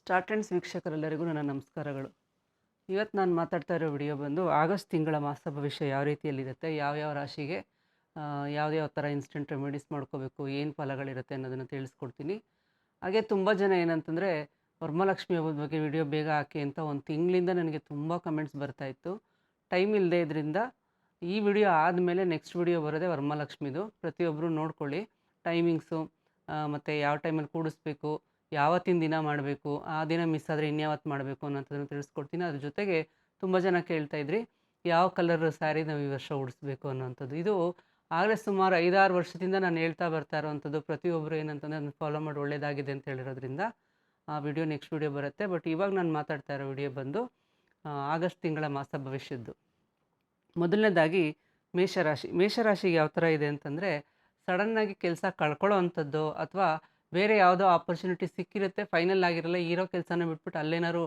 Start ಆ್ಯಂಡ್ಸ್ ವೀಕ್ಷಕರೆಲ್ಲರಿಗೂ ನನ್ನ ನಮಸ್ಕಾರಗಳು. ಇವತ್ತು ನಾನು ಮಾತಾಡ್ತಾ ಇರೋ ವಿಡಿಯೋ ಬಂದು ಆಗಸ್ಟ್ ತಿಂಗಳ ಮಾಸ ಭವಿಷ್ಯ ಯಾವ ರೀತಿಯಲ್ಲಿರುತ್ತೆ, ಯಾವ್ಯಾವ ರಾಶಿಗೆ ಯಾವ್ಯಾವ ಥರ ಇನ್ಸ್ಟೆಂಟ್ ರೆಮಿಡೀಸ್ ಮಾಡ್ಕೋಬೇಕು, ಏನು ಫಲಗಳಿರುತ್ತೆ ಅನ್ನೋದನ್ನು ತಿಳಿಸ್ಕೊಡ್ತೀನಿ. ಹಾಗೆ ತುಂಬ ಜನ ಏನಂತಂದರೆ ವರಮಹಾಲಕ್ಷ್ಮಿ ಹಬ್ಬದ ಬಗ್ಗೆ ವಿಡಿಯೋ ಬೇಗ ಹಾಕಿ ಅಂತ ಒಂದು ತಿಂಗಳಿಂದ ನನಗೆ ತುಂಬ ಕಮೆಂಟ್ಸ್ ಬರ್ತಾಯಿತ್ತು. ಟೈಮ್ ಇಲ್ಲದೆ ಇದರಿಂದ ಈ ವಿಡಿಯೋ ಆದಮೇಲೆ ನೆಕ್ಸ್ಟ್ ವಿಡಿಯೋ ಬರೋದೇ ವರಮಹಾಲಕ್ಷ್ಮಿದು. ಪ್ರತಿಯೊಬ್ಬರು ನೋಡ್ಕೊಳ್ಳಿ ಟೈಮಿಂಗ್ಸು, ಮತ್ತು ಯಾವ ಟೈಮಲ್ಲಿ ಕೂಡಿಸ್ಬೇಕು, ಯಾವತ್ತಿನ ದಿನ ಮಾಡಬೇಕು, ಆ ದಿನ ಮಿಸ್ ಆದರೆ ಇನ್ಯಾವತ್ತು ಮಾಡಬೇಕು ಅನ್ನೋಂಥದ್ದನ್ನು ತಿಳಿಸ್ಕೊಡ್ತೀನಿ. ಅದ್ರ ಜೊತೆಗೆ ತುಂಬ ಜನ ಕೇಳ್ತಾಯಿದ್ರಿ ಯಾವ ಕಲರ್ ಸ್ಯಾರಿ ನಾವು ಈ ವರ್ಷ ಉಡಿಸ್ಬೇಕು ಅನ್ನೋವಂಥದ್ದು. ಇದು ಆಗಲೇ ಸುಮಾರು 5-6 ವರ್ಷದಿಂದ ನಾನು ಹೇಳ್ತಾ ಬರ್ತಾ ಇರೋವಂಥದ್ದು. ಪ್ರತಿಯೊಬ್ಬರು ಏನಂತಂದರೆ ಅದನ್ನು ಫಾಲೋ ಮಾಡಿ ಒಳ್ಳೆಯದಾಗಿದೆ ಅಂತ ಹೇಳಿರೋದ್ರಿಂದ ಆ ವಿಡಿಯೋ ನೆಕ್ಸ್ಟ್ ವಿಡಿಯೋ ಬರುತ್ತೆ. ಬಟ್ ಇವಾಗ ನಾನು ಮಾತಾಡ್ತಾ ಇರೋ ವಿಡಿಯೋ ಬಂದು ಆಗಸ್ಟ್ ತಿಂಗಳ ಮಾಸ ಭವಿಷ್ಯದ್ದು. ಮೊದಲನೇದಾಗಿ ಮೇಷರಾಶಿಗೆ ಯಾವ ಥರ ಇದೆ ಅಂತಂದರೆ, ಸಡನ್ನಾಗಿ ಕೆಲಸ ಕಳ್ಕೊಳ್ಳೋ ಅಂಥದ್ದು ಅಥವಾ ಬೇರೆ ಯಾವುದೋ ಆಪರ್ಚುನಿಟಿ ಸಿಕ್ಕಿರುತ್ತೆ, ಫೈನಲ್ ಆಗಿರಲ್ಲ, ಇರೋ ಕೆಲಸನ ಬಿಟ್ಬಿಟ್ಟು ಅಲ್ಲೇನಾದ್ರು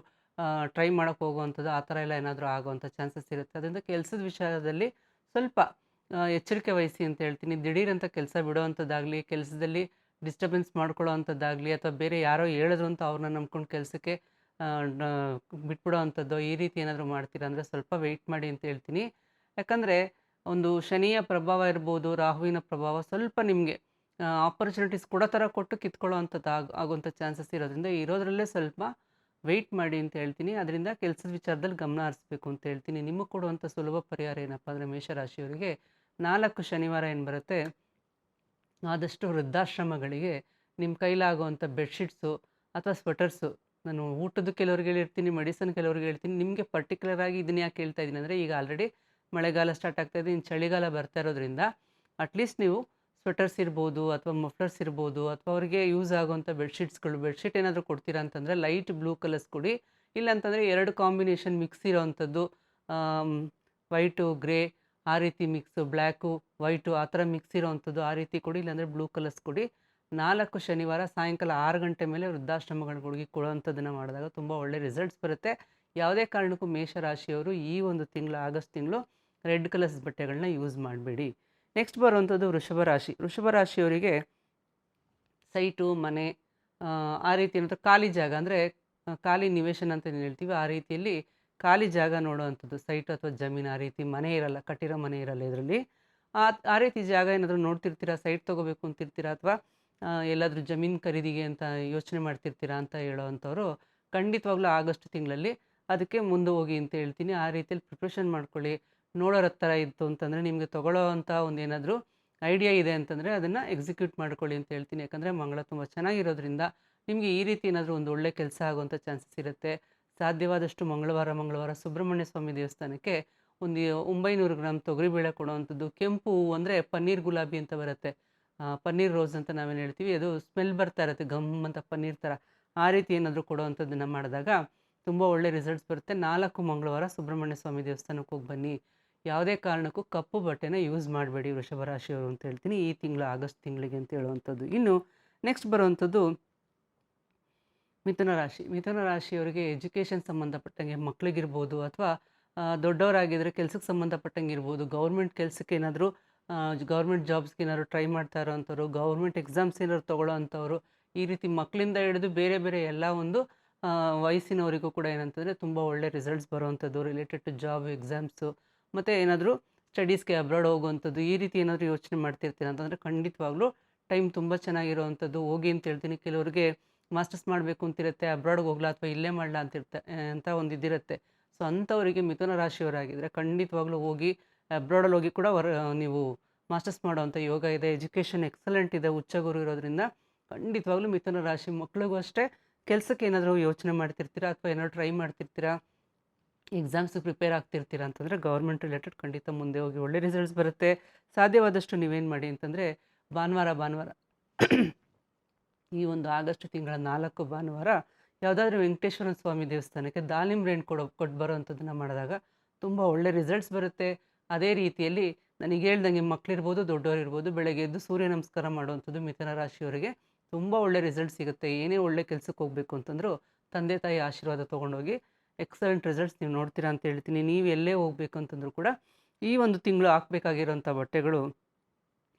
ಟ್ರೈ ಮಾಡೋಕ್ಕೆ ಹೋಗುವಂಥದ್ದು, ಆ ಥರ ಎಲ್ಲ ಏನಾದರೂ ಆಗೋವಂಥ ಚಾನ್ಸಸ್ ಇರುತ್ತೆ. ಅದರಿಂದ ಕೆಲಸದ ವಿಷಯದಲ್ಲಿ ಸ್ವಲ್ಪ ಎಚ್ಚರಿಕೆ ವಹಿಸಿ ಅಂತ ಹೇಳ್ತೀನಿ. ದಿಢೀರಂತ ಕೆಲಸ ಬಿಡೋವಂಥದ್ದಾಗಲಿ, ಕೆಲಸದಲ್ಲಿ ಡಿಸ್ಟರ್ಬೆನ್ಸ್ ಮಾಡ್ಕೊಳ್ಳೋ ಅಂಥದ್ದಾಗಲಿ, ಅಥವಾ ಬೇರೆ ಯಾರೋ ಹೇಳಿದ್ರು ಅಂತ ಅವ್ರನ್ನ ನಂಬ್ಕೊಂಡು ಕೆಲಸಕ್ಕೆ ಬಿಟ್ಬಿಡೋ ಅಂಥದ್ದು, ಈ ರೀತಿ ಏನಾದರೂ ಮಾಡ್ತೀರಾ ಅಂದರೆ ಸ್ವಲ್ಪ ವೆಯ್ಟ್ ಮಾಡಿ ಅಂತ ಹೇಳ್ತೀನಿ. ಯಾಕಂದರೆ ಒಂದು ಶನಿಯ ಪ್ರಭಾವ ಇರ್ಬೋದು, ರಾಹುವಿನ ಪ್ರಭಾವ ಸ್ವಲ್ಪ ನಿಮಗೆ ಆಪರ್ಚುನಿಟೀಸ್ ಕೊಡೋ ಥರ ಕೊಟ್ಟು ಕಿತ್ಕೊಳ್ಳೋ ಅಂಥದ್ದು ಆಗುವಂಥ ಚಾನ್ಸಸ್ ಇರೋದ್ರಿಂದ ಇರೋದ್ರಲ್ಲೇ ಸ್ವಲ್ಪ ವೆಯ್ಟ್ ಮಾಡಿ ಅಂತ ಹೇಳ್ತೀನಿ. ಅದರಿಂದ ಕೆಲಸದ ವಿಚಾರದಲ್ಲಿ ಗಮನ ಹರಿಸ್ಬೇಕು ಅಂತ ಹೇಳ್ತೀನಿ. ನಿಮಗೆ ಕೊಡುವಂಥ ಸುಲಭ ಪರಿಹಾರ ಏನಪ್ಪ ಅಂದರೆ, ಮೇಷರಾಶಿಯವರಿಗೆ 4 ಶನಿವಾರ ಏನು ಬರುತ್ತೆ, ಆದಷ್ಟು ವೃದ್ಧಾಶ್ರಮಗಳಿಗೆ ನಿಮ್ಮ ಕೈಲಾಗುವಂಥ ಬೆಡ್ಶೀಟ್ಸು ಅಥವಾ ಸ್ವೆಟರ್ಸು, ನಾನು ಊಟದ್ದು ಕೆಲವ್ರಿಗೆ ಹೇಳಿರ್ತೀನಿ, ಮೆಡಿಸನ್ ಕೆಲವ್ರಿಗೆ ಹೇಳ್ತೀನಿ. ನಿಮಗೆ ಪರ್ಟಿಕ್ಯುಲರ್ ಆಗಿ ಇದನ್ನ ಯಾಕೆ ಹೇಳ್ತಾ ಇದ್ದೀನಿ ಅಂದರೆ, ಈಗ ಆಲ್ರೆಡಿ ಮಳೆಗಾಲ ಸ್ಟಾರ್ಟ್ ಆಗ್ತಾಯಿದೆ, ಇನ್ನು ಚಳಿಗಾಲ ಬರ್ತಾ ಇರೋದ್ರಿಂದ ಅಟ್ಲೀಸ್ಟ್ ನೀವು ಸ್ವೆಟರ್ಸ್ ಇರ್ಬೋದು ಅಥವಾ ಮಫ್ಲರ್ಸ್ ಇರ್ಬೋದು, ಅಥವಾ ಅವರಿಗೆ ಯೂಸ್ ಆಗುವಂಥ ಬೆಡ್ಶೀಟ್ ಏನಾದರೂ ಕೊಡ್ತೀರಾ ಅಂತಂದರೆ ಲೈಟ್ ಬ್ಲೂ ಕಲರ್ಸ್ ಕೊಡಿ. ಇಲ್ಲಾಂತಂದರೆ 2 ಕಾಂಬಿನೇಷನ್ ಮಿಕ್ಸ್ ಇರೋವಂಥದ್ದು, ವೈಟು ಗ್ರೇ ಆ ರೀತಿ ಮಿಕ್ಸು, ಬ್ಲ್ಯಾಕು ವೈಟು ಆ ಥರ ಮಿಕ್ಸ್ ಇರೋವಂಥದ್ದು ಆ ರೀತಿ ಕೊಡಿ, ಇಲ್ಲಾಂದರೆ ಬ್ಲೂ ಕಲರ್ಸ್ ಕೊಡಿ. 4 ಶನಿವಾರ ಸಾಯಂಕಾಲ 6 ಗಂಟೆ ಮೇಲೆ ವೃದ್ಧಾಶ್ರಮಗಳಿಗೆ ಕೊಡುವಂಥದ್ದನ್ನು ಮಾಡಿದಾಗ ತುಂಬ ಒಳ್ಳೆ ರಿಸಲ್ಟ್ಸ್ ಬರುತ್ತೆ. ಯಾವುದೇ ಕಾರಣಕ್ಕೂ ಮೇಷರಾಶಿಯವರು ಈ ಒಂದು ತಿಂಗಳು, ಆಗಸ್ಟ್ ತಿಂಗಳು ರೆಡ್ ಕಲರ್ಸ್ ಬಟ್ಟೆಗಳನ್ನ ಯೂಸ್ ಮಾಡಬೇಡಿ. ನೆಕ್ಸ್ಟ್ ಬರುವಂಥದ್ದು ವೃಷಭ ರಾಶಿಯವರಿಗೆ ಸೈಟು, ಮನೆ, ಆ ರೀತಿ ಏನಾದರೂ ಖಾಲಿ ಜಾಗ ಅಂದರೆ ಖಾಲಿ ನಿವೇಶನ ಅಂತ ಏನು ಹೇಳ್ತೀವಿ, ಆ ರೀತಿಯಲ್ಲಿ ಖಾಲಿ ಜಾಗ ನೋಡುವಂಥದ್ದು, ಸೈಟು ಅಥವಾ ಜಮೀನು, ಆ ರೀತಿ ಮನೆ ಇರಲ್ಲ, ಕಟ್ಟಿರೋ ಮನೆ ಇರಲ್ಲ ಇದರಲ್ಲಿ. ಆ ರೀತಿ ಜಾಗ ಏನಾದರೂ ನೋಡ್ತಿರ್ತೀರಾ, ಸೈಟ್ ತೊಗೋಬೇಕು ಅಂತಿರ್ತೀರಾ, ಅಥವಾ ಎಲ್ಲಾದರೂ ಜಮೀನು ಖರೀದಿಗೆ ಅಂತ ಯೋಚನೆ ಮಾಡ್ತಿರ್ತೀರಾ ಅಂತ ಹೇಳೋವಂಥವ್ರು ಖಂಡಿತವಾಗ್ಲೂ ಆಗಸ್ಟ್ ತಿಂಗಳಲ್ಲಿ ಅದಕ್ಕೆ ಮುಂದೆ ಹೋಗಿ ಅಂತ ಹೇಳ್ತೀನಿ. ಆ ರೀತಿಯಲ್ಲಿ ಪ್ರಿಪ್ರೇಷನ್ ಮಾಡ್ಕೊಳ್ಳಿ. ನೋಡೋರ ಥರ ಇತ್ತು ಅಂತಂದರೆ, ನಿಮಗೆ ತೊಗೊಳ್ಳೋ ಅಂಥ ಒಂದು ಏನಾದರೂ ಐಡಿಯಾ ಇದೆ ಅಂತಂದರೆ ಅದನ್ನು ಎಕ್ಸಿಕ್ಯೂಟ್ ಮಾಡ್ಕೊಳ್ಳಿ ಅಂತ ಹೇಳ್ತೀನಿ. ಯಾಕಂದರೆ ಮಂಗಳ ತುಂಬ ಚೆನ್ನಾಗಿರೋದ್ರಿಂದ ನಿಮಗೆ ಈ ರೀತಿ ಏನಾದರೂ ಒಂದು ಒಳ್ಳೆ ಕೆಲಸ ಆಗುವಂಥ ಚಾನ್ಸಸ್ ಇರುತ್ತೆ. ಸಾಧ್ಯವಾದಷ್ಟು ಮಂಗಳವಾರ ಸುಬ್ರಹ್ಮಣ್ಯ ಸ್ವಾಮಿ ದೇವಸ್ಥಾನಕ್ಕೆ ಒಂದು 900 ಗ್ರಾಮ್ ತೊಗರಿಬೇಳೆ ಕೊಡುವಂಥದ್ದು. ಕೆಂಪು ಹೂವು ಅಂದರೆ ಪನ್ನೀರ್ ಗುಲಾಬಿ ಅಂತ ಬರುತ್ತೆ, ಪನ್ನೀರ್ ರೋಸ್ ಅಂತ ನಾವೇನು ಹೇಳ್ತೀವಿ, ಅದು ಸ್ಮೆಲ್ ಬರ್ತಾ ಇರುತ್ತೆ ಗಮ್ ಅಂತ ಪನ್ನೀರ್ ಥರ. ಆ ರೀತಿ ಏನಾದರೂ ಕೊಡುವಂಥದ್ದನ್ನು ಮಾಡಿದಾಗ ತುಂಬ ಒಳ್ಳೆ ರಿಸಲ್ಟ್ಸ್ ಬರುತ್ತೆ. 4 ಮಂಗಳವಾರ ಸುಬ್ರಹ್ಮಣ್ಯ ಸ್ವಾಮಿ ದೇವಸ್ಥಾನಕ್ಕೆ ಹೋಗಿ ಬನ್ನಿ. ಯಾವುದೇ ಕಾರಣಕ್ಕೂ ಕಪ್ಪು ಬಟ್ಟೆನ ಯೂಸ್ ಮಾಡಬೇಡಿ ವೃಷಭ ರಾಶಿಯವರು ಅಂತ ಹೇಳ್ತೀನಿ, ಈ ತಿಂಗಳು ಆಗಸ್ಟ್ ತಿಂಗಳಿಗೆ ಅಂತ ಹೇಳುವಂಥದ್ದು. ಇನ್ನು ನೆಕ್ಸ್ಟ್ ಬರುವಂಥದ್ದು ಮಿಥುನ ರಾಶಿಯವರಿಗೆ ಎಜುಕೇಷನ್ ಸಂಬಂಧಪಟ್ಟಂಗೆ, ಮಕ್ಕಳಿಗಿರ್ಬೋದು ಅಥವಾ ದೊಡ್ಡವರಾಗಿದ್ದರೆ ಕೆಲಸಕ್ಕೆ ಸಂಬಂಧಪಟ್ಟಂಗೆ ಇರ್ಬೋದು, ಗೌರ್ಮೆಂಟ್ ಕೆಲಸಕ್ಕೆ ಏನಾದರೂ ಗೌರ್ಮೆಂಟ್ ಜಾಬ್ಸ್ಗೆ ಏನಾದ್ರು ಟ್ರೈ ಮಾಡ್ತಾ ಇರೋವಂಥವ್ರು, ಗೌರ್ಮೆಂಟ್ ಎಕ್ಸಾಮ್ಸ್ ಏನಾದ್ರು ತೊಗೊಳ್ಳೋ ಅಂಥವ್ರು, ಈ ರೀತಿ ಮಕ್ಕಳಿಂದ ಹಿಡಿದು ಬೇರೆ ಬೇರೆ ಎಲ್ಲ ಒಂದು ವಯಸ್ಸಿನವರಿಗೂ ಕೂಡ ಏನಂತಂದರೆ ತುಂಬ ಒಳ್ಳೆ ರಿಸಲ್ಟ್ಸ್ ಬರುವಂಥದ್ದು ರಿಲೇಟೆಡ್ ಟು ಜಾಬ್, ಎಕ್ಸಾಮ್ಸು, ಮತ್ತು ಏನಾದರೂ ಸ್ಟಡೀಸ್ಗೆ ಅಬ್ರಾಡ್ ಹೋಗುವಂಥದ್ದು, ಈ ರೀತಿ ಏನಾದರೂ ಯೋಚನೆ ಮಾಡ್ತಿರ್ತೀರ ಅಂತಂದರೆ ಖಂಡಿತವಾಗ್ಲೂ ಟೈಮ್ ತುಂಬ ಚೆನ್ನಾಗಿರೋವಂಥದ್ದು, ಹೋಗಿ ಅಂತ ಹೇಳ್ತೀನಿ. ಕೆಲವ್ರಿಗೆ ಮಾಸ್ಟರ್ಸ್ ಮಾಡಬೇಕು ಅಂತಿರುತ್ತೆ, ಅಬ್ರಾಡ್ಗೆ ಹೋಗ್ಲಾ ಅಥವಾ ಇಲ್ಲೇ ಮಾಡಲಾ ಅಂತ ಒಂದು ಇದಿರುತ್ತೆ. ಸೊ ಅಂಥವರಿಗೆ ಮಿಥುನ ರಾಶಿಯವರಾಗಿದ್ದರೆ ಖಂಡಿತವಾಗ್ಲೂ ಹೋಗಿ ಅಬ್ರಾಡಲ್ಲಿ ಹೋಗಿ ಕೂಡ ನೀವು ಮಾಸ್ಟರ್ಸ್ ಮಾಡೋವಂಥ ಯೋಗ ಇದೆ. ಎಜುಕೇಷನ್ ಎಕ್ಸಲೆಂಟ್ ಇದೆ, ಉಚ್ಚ ಗುರು ಇರೋದ್ರಿಂದ ಖಂಡಿತವಾಗ್ಲೂ ಮಿಥುನ ರಾಶಿ ಮಕ್ಕಳಿಗೂ ಅಷ್ಟೇ, ಕೆಲಸಕ್ಕೆ ಏನಾದರೂ ಯೋಚನೆ ಮಾಡ್ತಿರ್ತೀರಾ ಅಥವಾ ಏನಾದರೂ ಟ್ರೈ ಮಾಡ್ತಿರ್ತೀರಾ, ಎಕ್ಸಾಮ್ಸ್ಗೆ ಪ್ರಿಪೇರ್ ಆಗ್ತಿರ್ತೀರಾ ಅಂತಂದರೆ ಗೌರ್ಮೆಂಟ್ ರಿಲೇಟೆಡ್ ಖಂಡಿತ ಮುಂದೆ ಹೋಗಿ ಒಳ್ಳೆ ರಿಸಲ್ಟ್ಸ್ ಬರುತ್ತೆ. ಸಾಧ್ಯವಾದಷ್ಟು ನೀವೇನು ಮಾಡಿ ಅಂತಂದರೆ ಭಾನುವಾರ ಈ ಒಂದು ಆಗಸ್ಟ್ ತಿಂಗಳ 4 ಭಾನುವಾರ ಯಾವುದಾದ್ರೂ ವೆಂಕಟೇಶ್ವರ ಸ್ವಾಮಿ ದೇವಸ್ಥಾನಕ್ಕೆ ದಾಳಿಂಬೆ ಹಣ್ಣು ಕೊಟ್ಟು ಬರೋವಂಥದ್ದನ್ನು ಮಾಡಿದಾಗ ತುಂಬ ಒಳ್ಳೆ ರಿಸಲ್ಟ್ಸ್ ಬರುತ್ತೆ. ಅದೇ ರೀತಿಯಲ್ಲಿ ನನಗೆ ಹೇಳ್ದಂಗೆ ಮಕ್ಕಳಿರ್ಬೋದು, ದೊಡ್ಡವರಿರ್ಬೋದು, ಬೆಳಗ್ಗೆ ಎದ್ದು ಸೂರ್ಯ ನಮಸ್ಕಾರ ಮಾಡುವಂಥದ್ದು ಮಿಥುನ ರಾಶಿಯವರಿಗೆ ತುಂಬ ಒಳ್ಳೆ ರಿಸಲ್ಟ್ ಸಿಗುತ್ತೆ. ಏನೇ ಒಳ್ಳೆ ಕೆಲಸಕ್ಕೆ ಹೋಗಬೇಕು ಅಂತಂದರೂ ತಂದೆ ತಾಯಿ ಆಶೀರ್ವಾದ ತೊಗೊಂಡೋಗಿ ಎಕ್ಸಲೆಂಟ್ ರಿಸಲ್ಟ್ಸ್ ನೀವು ನೋಡ್ತೀರಾ ಅಂತ ಹೇಳ್ತೀನಿ. ನೀವು ಎಲ್ಲೇ ಹೋಗಬೇಕು ಅಂತಂದರೂ ಕೂಡ ಈ ಒಂದು ತಿಂಗಳು ಹಾಕಬೇಕಾಗಿರೋಂಥ ಬಟ್ಟೆಗಳು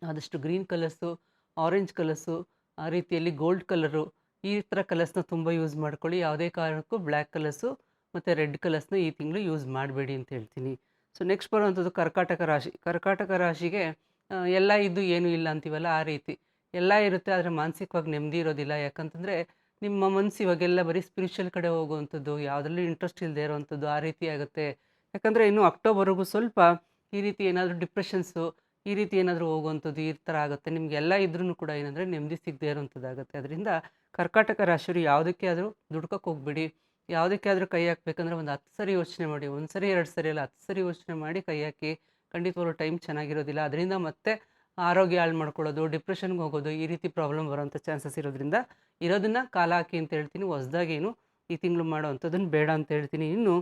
ಆದಷ್ಟು ಗ್ರೀನ್ ಕಲರ್ಸು, ಆರೆಂಜ್ ಕಲರ್ಸು, ಆ ರೀತಿಯಲ್ಲಿ ಗೋಲ್ಡ್ ಕಲರು, ಈ ಥರ ಕಲರ್ಸ್ನ ತುಂಬ ಯೂಸ್ ಮಾಡ್ಕೊಳ್ಳಿ. ಯಾವುದೇ ಕಾರಣಕ್ಕೂ ಬ್ಲ್ಯಾಕ್ ಕಲರ್ಸು ಮತ್ತು ರೆಡ್ ಕಲರ್ಸ್ನ ಈ ತಿಂಗಳು ಯೂಸ್ ಮಾಡಬೇಡಿ ಅಂತ ಹೇಳ್ತೀನಿ. ಸೊ ನೆಕ್ಸ್ಟ್ ಬರುವಂಥದ್ದು ಕರ್ಕಾಟಕ ರಾಶಿ. ಕರ್ಕಾಟಕ ರಾಶಿಗೆ ಎಲ್ಲ ಇದ್ದು ಏನೂ ಇಲ್ಲ ಅಂತೀವಲ್ಲ ಆ ರೀತಿ. ಎಲ್ಲ ಇರುತ್ತೆ ಆದರೆ ಮಾನಸಿಕವಾಗಿ ನೆಮ್ಮದಿ ಇರೋದಿಲ್ಲ. ಯಾಕಂತಂದರೆ ನಿಮ್ಮ ಮನಸ್ಸು ಇವಾಗೆಲ್ಲ ಬರೀ ಸ್ಪಿರಿಚುವಲ್ ಕಡೆ ಹೋಗುವಂಥದ್ದು, ಯಾವುದ್ರಲ್ಲೂ ಇಂಟ್ರೆಸ್ಟ್ ಇಲ್ಲದೆ ಇರೋವಂಥದ್ದು ಆ ರೀತಿ ಆಗುತ್ತೆ. ಯಾಕಂದರೆ ಇನ್ನು ಅಕ್ಟೋಬರ್‌ವರೆಗೂ ಸ್ವಲ್ಪ ಈ ರೀತಿ ಏನಾದರೂ ಡಿಪ್ರೆಷನ್ಸು, ಈ ರೀತಿ ಏನಾದರೂ ಹೋಗುವಂಥದ್ದು ಈ ಥರ ಆಗುತ್ತೆ. ನಿಮಗೆಲ್ಲ ಇದ್ರೂ ಕೂಡ ಏನಂದರೆ ನೆಮ್ಮದಿ ಸಿಗದೇ ಇರೋವಂಥದ್ದಾಗುತ್ತೆ. ಅದರಿಂದ ಕರ್ಕಾಟಕ ರಾಶಿಯವರು ಯಾವುದಕ್ಕೆ ಆದರೂ ದುಡ್ಕೋಕ್ಕೆ ಹೋಗ್ಬೇಡಿ. ಯಾವುದಕ್ಕೆ ಆದರೂ ಕೈ ಹಾಕಬೇಕಂದ್ರೆ ಒಂದು 10 ಸರಿ ಯೋಚನೆ ಮಾಡಿ. 1 ಸರಿ 2 ಸರಿ ಅಲ್ಲ, 10 ಸರಿ ಯೋಚನೆ ಮಾಡಿ ಕೈ ಹಾಕಿ. ಖಂಡಿತವಾಗ್ಲೂ ಟೈಮ್ ಚೆನ್ನಾಗಿರೋದಿಲ್ಲ. ಅದರಿಂದ ಮತ್ತೆ ಆರೋಗ್ಯ ಹಾಳು ಮಾಡ್ಕೊಳ್ಳೋದು, ಡಿಪ್ರೆಷನ್‌ಗೆ ಹೋಗೋದು ಈ ರೀತಿ ಪ್ರಾಬ್ಲಮ್ ಬರೋಂಥ ಚಾನ್ಸಸ್ ಇರೋದ್ರಿಂದ ಇರೋದನ್ನ ಕಾಲ ಹಾಕಿ ಅಂತ ಹೇಳ್ತೀನಿ. ಹೊಸ್ದಾಗೇನು ಈ ತಿಂಗಳು ಮಾಡೋವಂಥದ್ದನ್ನು ಬೇಡ ಅಂತ ಹೇಳ್ತೀನಿ. ಇನ್ನು